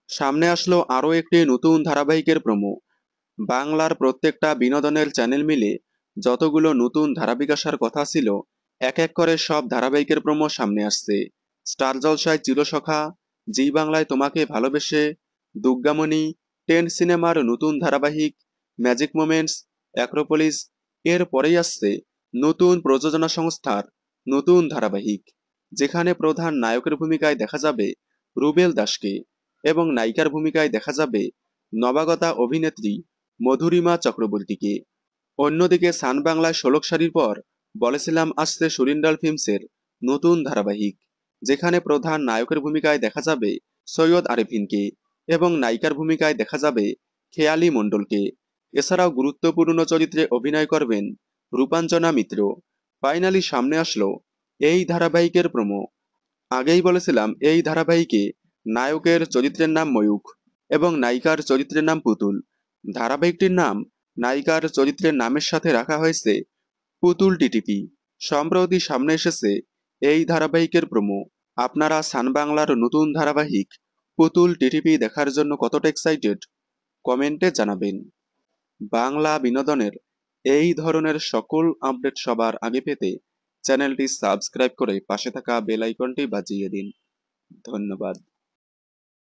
সামনে আসলো আরও একটি নতুন ধারাবাহিকের প্রোমো। বাংলার প্রত্যেকটা বিনোদনের চ্যানেল মিলে যতগুলো নতুন ধারাবাহিক আসার কথা ছিল, এক এক করে সব ধারাবাহিকের প্রোমো সামনে আসছে। স্টার জলসায় চিরসখা, জি বাংলায় তোমাকে ভালোবেসে, দুর্গামণি, টেন সিনেমার নতুন ধারাবাহিক, ম্যাজিক মোমেন্টস, অ্যাক্রোপলিস, এর পরেই আসছে নতুন প্রযোজনা সংস্থার নতুন ধারাবাহিক, যেখানে প্রধান নায়কের ভূমিকায় দেখা যাবে রুবেল দাসকে এবং নায়িকার ভূমিকায় দেখা যাবে নবাগতা অভিনেত্রী মধুরিমা চক্রবর্তীকে। অন্যদিকে সান বাংলায় ১৬ সারির পর বলেছিলাম আসছে সুরিন্ডাল ফিল্মসের নতুন ধারাবাহিক, যেখানে প্রধান নায়কের ভূমিকায় দেখা যাবে সৈয়দ আরেফিনকে এবং নায়িকার ভূমিকায় দেখা যাবে খেয়ালি মণ্ডলকে। এছাড়াও গুরুত্বপূর্ণ চরিত্রে অভিনয় করবেন রূপাঞ্জনা মিত্র। ফাইনালি সামনে আসলো এই ধারাবাহিকের প্রোমো। আগেই বলেছিলাম এই ধারাবাহিকে নায়কের চরিত্রের নাম ময়ূখ এবং নায়িকার চরিত্রের নাম পুতুল। ধারাবাহিকটির নাম নায়িকার চরিত্রের নামের সাথে রাখা হয়েছে পুতুল টিটিপি। সম্প্রতি সামনে এসেছে এই ধারাবাহিকের প্রোমো। আপনারা সান বাংলার নতুন ধারাবাহিক পুতুল টিটিপি দেখার জন্য কতটা এক্সাইটেড কমেন্টে জানাবেন। বাংলা বিনোদনের এই ধরনের সকল আপডেট সবার আগে পেতে চ্যানেলটি সাবস্ক্রাইব করে পাশে থাকা বেল আইকনটি বাজিয়ে দিন। ধন্যবাদ।